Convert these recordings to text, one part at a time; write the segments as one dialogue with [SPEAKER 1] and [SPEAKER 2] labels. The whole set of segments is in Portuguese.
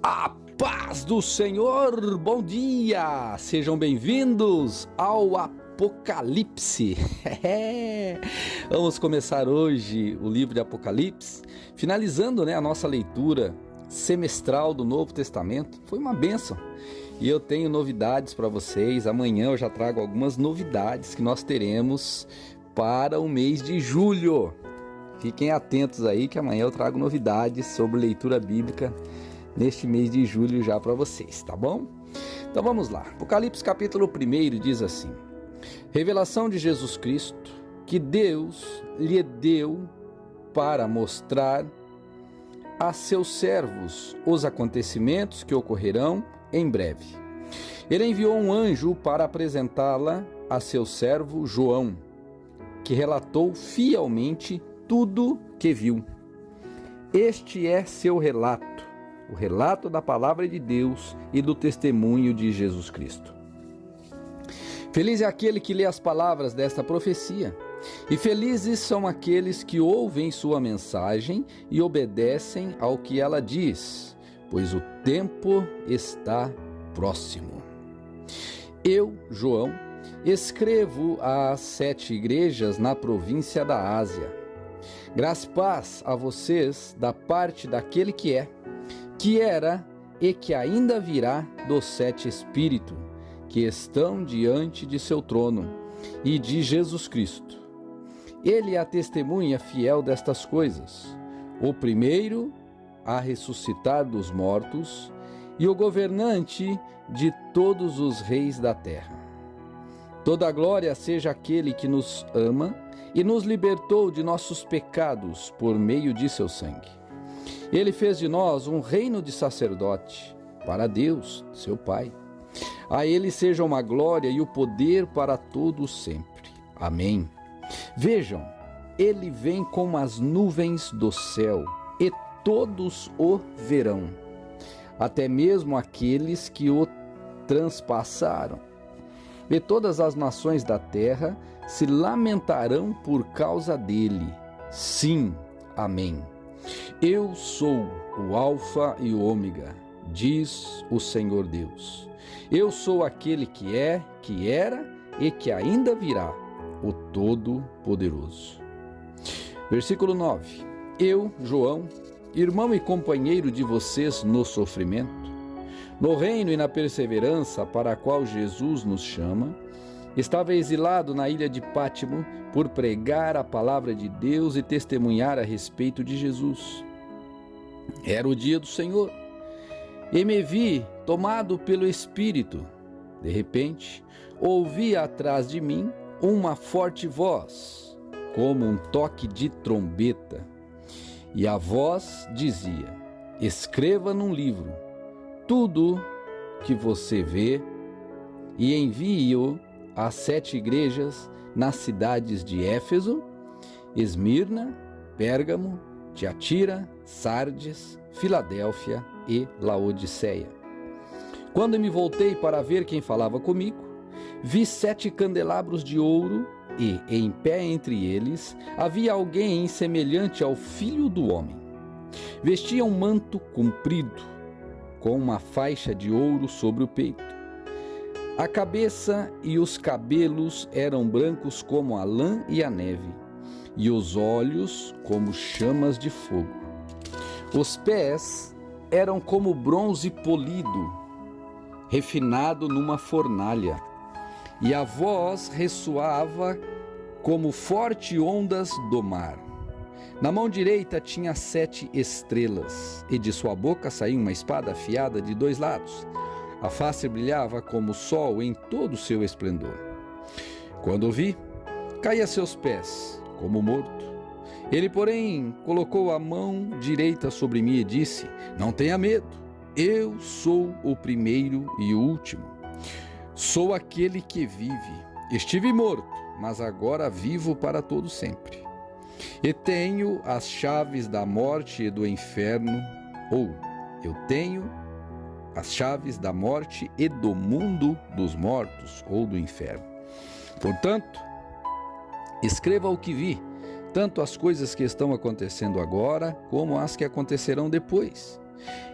[SPEAKER 1] A paz do Senhor, bom dia! Sejam bem-vindos ao Apocalipse. Vamos começar hoje o livro de Apocalipse, finalizando a nossa leitura semestral do Novo Testamento. Foi uma bênção e eu tenho novidades para vocês. Amanhã eu já trago algumas novidades que nós teremos para o mês de julho. Fiquem atentos aí que amanhã eu trago novidades sobre leitura bíblica neste mês de julho já para vocês, tá bom? Então vamos lá. Apocalipse capítulo 1 diz assim: Revelação de Jesus Cristo, que Deus lhe deu para mostrar a seus servos os acontecimentos que ocorrerão em breve. Ele enviou um anjo para apresentá-la a seu servo João, que relatou fielmente tudo que viu. Este é seu relato, o relato da palavra de Deus e do testemunho de Jesus Cristo. Feliz é aquele que lê as palavras desta profecia, e felizes são aqueles que ouvem sua mensagem e obedecem ao que ela diz, pois o tempo está próximo. Eu, João, escrevo às 7 igrejas na província da Ásia. Graça e paz a vocês da parte daquele que é, que era e que ainda virá dos 7 Espíritos, que estão diante de seu trono, e de Jesus Cristo. Ele é a testemunha fiel destas coisas, o primeiro a ressuscitar dos mortos, e o governante de todos os reis da terra. Toda a glória seja aquele que nos ama e nos libertou de nossos pecados por meio de seu sangue. Ele fez de nós um reino de sacerdote para Deus, seu Pai. A ele sejam a glória e o poder para todos sempre. Amém. Vejam, ele vem como as nuvens do céu, e todos o verão, até mesmo aqueles que o transpassaram. E todas as nações da terra se lamentarão por causa dele. Sim, amém. Eu sou o Alfa e o Ômega, diz o Senhor Deus. Eu sou aquele que é, que era e que ainda virá, o Todo-Poderoso. Versículo 9. Eu, João, irmão e companheiro de vocês no sofrimento, no reino e na perseverança para a qual Jesus nos chama, estava exilado na ilha de Pátimo por pregar a palavra de Deus e testemunhar a respeito de Jesus. Era o dia do Senhor, e me vi tomado pelo Espírito. De repente, ouvi atrás de mim uma forte voz, como um toque de trombeta, e a voz dizia: escreva num livro tudo que você vê e envie-o às 7 igrejas nas cidades de Éfeso, Esmirna, Pérgamo, Tiatira, Sardes, Filadélfia e Laodiceia. Quando me voltei para ver quem falava comigo, vi 7 candelabros de ouro e, em pé entre eles, havia alguém semelhante ao Filho do Homem. Vestia um manto comprido, com uma faixa de ouro sobre o peito. A cabeça e os cabelos eram brancos como a lã e a neve, e os olhos como chamas de fogo. Os pés eram como bronze polido, refinado numa fornalha, e a voz ressoava como fortes ondas do mar. Na mão direita tinha 7 estrelas, e de sua boca saía uma espada afiada de 2 lados. A face brilhava como o sol em todo o seu esplendor. Quando o vi, caí a seus pés, como morto. Ele, porém, colocou a mão direita sobre mim e disse: não tenha medo, eu sou o primeiro e o último. Sou aquele que vive. Estive morto, mas agora vivo para todo sempre. E tenho as chaves da morte e do inferno, ou eu tenho as chaves da morte e do mundo dos mortos, ou do inferno. Portanto, escreva o que vi, tanto as coisas que estão acontecendo agora, como as que acontecerão depois.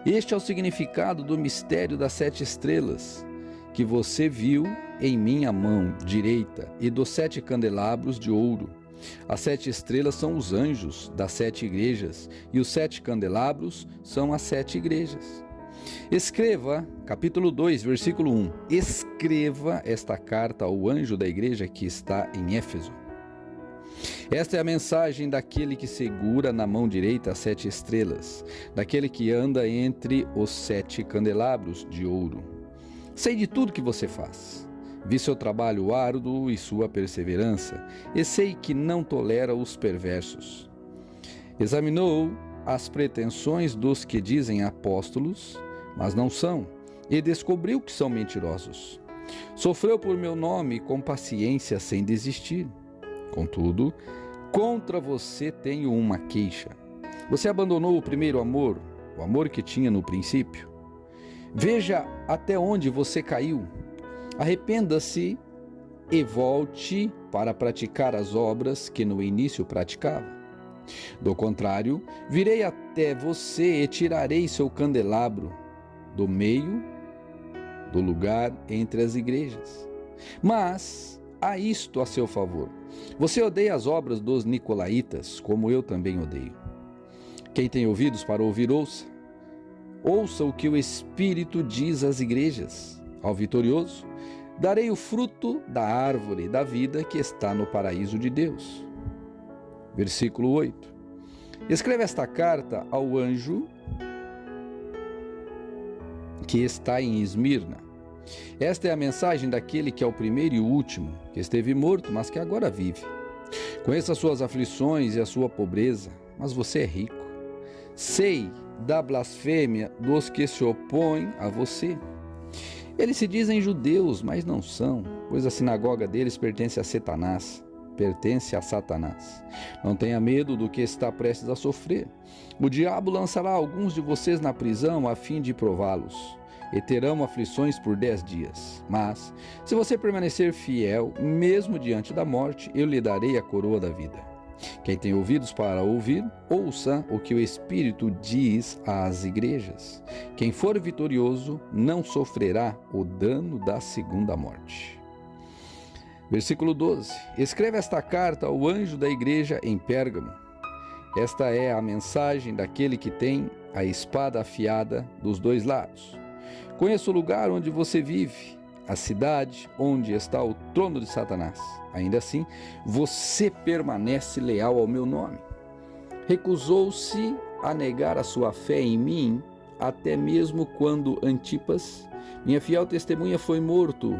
[SPEAKER 1] Este é o significado do mistério das 7 estrelas, que você viu em minha mão direita, e dos 7 candelabros de ouro. As 7 estrelas são os anjos das 7 igrejas, e os 7 candelabros são as 7 igrejas. Escreva, capítulo 2, versículo 1. Escreva esta carta ao anjo da igreja que está em Éfeso. Esta é a mensagem daquele que segura na mão direita as 7 estrelas, daquele que anda entre os 7 candelabros de ouro. Sei de tudo que você faz. Vi seu trabalho árduo e sua perseverança, e sei que não tolera os perversos. Examinou as pretensões dos que dizem apóstolos, mas não são, e descobriu que são mentirosos. Sofreu por meu nome com paciência sem desistir. Contudo, contra você tenho uma queixa. Você abandonou o primeiro amor, o amor que tinha no princípio. Veja até onde você caiu. Arrependa-se e volte para praticar as obras que no início praticava. Do contrário, virei até você e tirarei seu candelabro do meio do lugar entre as igrejas. Mas há isto a seu favor. Você odeia as obras dos nicolaítas, como eu também odeio. Quem tem ouvidos para ouvir, ouça. Ouça o que o Espírito diz às igrejas. Ao vitorioso, darei o fruto da árvore da vida que está no paraíso de Deus. Versículo 8. Escreve esta carta ao anjo que está em Esmirna. Esta é a mensagem daquele que é o primeiro e o último, que esteve morto, mas que agora vive. Conheço as suas aflições e a sua pobreza, mas você é rico. Sei da blasfêmia dos que se opõem a você. Eles se dizem judeus, mas não são, pois a sinagoga deles pertence a Satanás. Não tenha medo do que está prestes a sofrer. O diabo lançará alguns de vocês na prisão a fim de prová-los, e terão aflições por 10 dias. Mas, se você permanecer fiel, mesmo diante da morte, eu lhe darei a coroa da vida. Quem tem ouvidos para ouvir, ouça o que o Espírito diz às igrejas. Quem for vitorioso não sofrerá o dano da segunda morte. Versículo 12. Escreve esta carta ao anjo da igreja em Pérgamo. Esta é a mensagem daquele que tem a espada afiada dos 2 lados. Conheço o lugar onde você vive, a cidade onde está o trono de Satanás. Ainda assim, você permanece leal ao meu nome. Recusou-se a negar a sua fé em mim, até mesmo quando Antipas, minha fiel testemunha, foi morto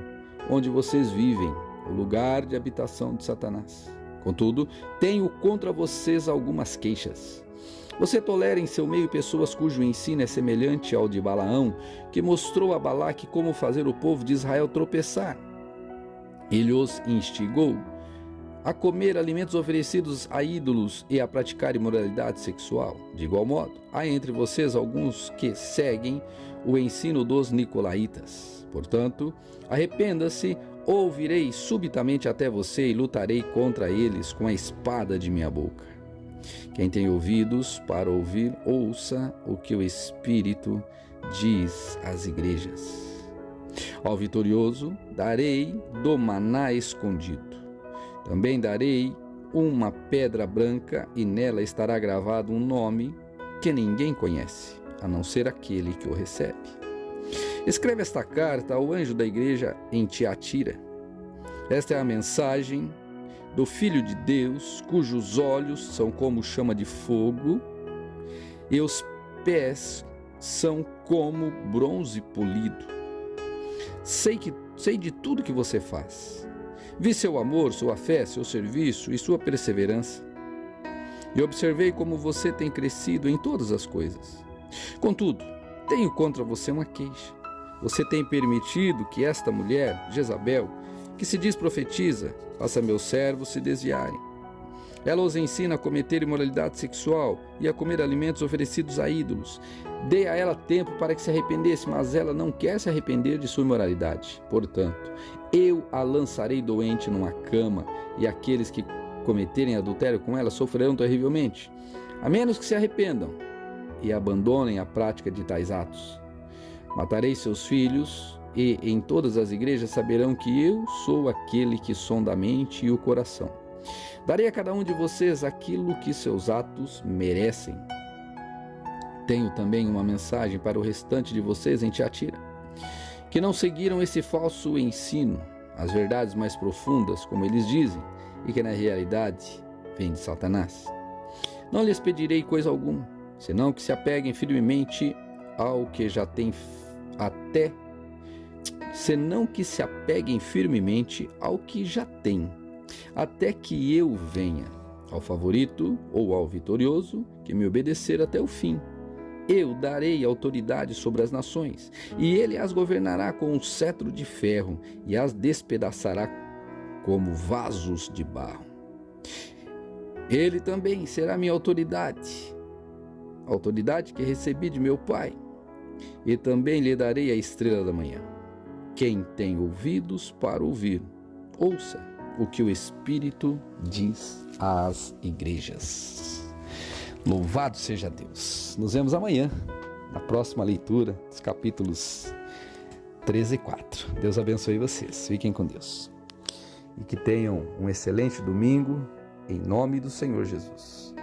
[SPEAKER 1] onde vocês vivem, o lugar de habitação de Satanás. Contudo, tenho contra vocês algumas queixas. Você tolera em seu meio pessoas cujo ensino é semelhante ao de Balaão, que mostrou a Balaque como fazer o povo de Israel tropeçar. Ele os instigou a comer alimentos oferecidos a ídolos e a praticar imoralidade sexual. De igual modo, há entre vocês alguns que seguem o ensino dos nicolaítas. Portanto, arrependa-se, ou virei subitamente até você e lutarei contra eles com a espada de minha boca. Quem tem ouvidos para ouvir, ouça o que o Espírito diz às igrejas. Ao vitorioso darei do maná escondido. Também darei uma pedra branca e nela estará gravado um nome que ninguém conhece, a não ser aquele que o recebe. Escreve esta carta ao anjo da igreja em Tiatira. Esta é a mensagem do Filho de Deus, cujos olhos são como chama de fogo e os pés são como bronze polido. Sei de tudo que você faz. Vi seu amor, sua fé, seu serviço e sua perseverança. E observei como você tem crescido em todas as coisas. Contudo, tenho contra você uma queixa. Você tem permitido que esta mulher, Jezabel, que se diz profetiza, faça meus servos se desviarem. Ela os ensina a cometer imoralidade sexual e a comer alimentos oferecidos a ídolos. Dei a ela tempo para que se arrependesse, mas ela não quer se arrepender de sua imoralidade. Portanto, eu a lançarei doente numa cama, e aqueles que cometerem adultério com ela sofrerão terrivelmente. A menos que se arrependam, e abandonem a prática de tais atos. Matarei seus filhos, e em todas as igrejas saberão que eu sou aquele que sonda a mente e o coração. Darei a cada um de vocês aquilo que seus atos merecem. Tenho também uma mensagem para o restante de vocês em Tiatira, que não seguiram esse falso ensino, as verdades mais profundas, como eles dizem, e que na realidade vem de Satanás. Não lhes pedirei coisa alguma, senão que se apeguem firmemente ao que já têm até que eu venha. Ao favorito ou ao vitorioso, que me obedecer até o fim, eu darei autoridade sobre as nações, e ele as governará com um cetro de ferro, e as despedaçará como vasos de barro. Ele também será minha autoridade, a autoridade que recebi de meu Pai, e também lhe darei a estrela da manhã. Quem tem ouvidos para ouvir, ouça o que o Espírito diz às igrejas. Louvado seja Deus. Nos vemos amanhã, na próxima leitura dos capítulos 13 e 4. Deus abençoe vocês. Fiquem com Deus. E que tenham um excelente domingo, em nome do Senhor Jesus.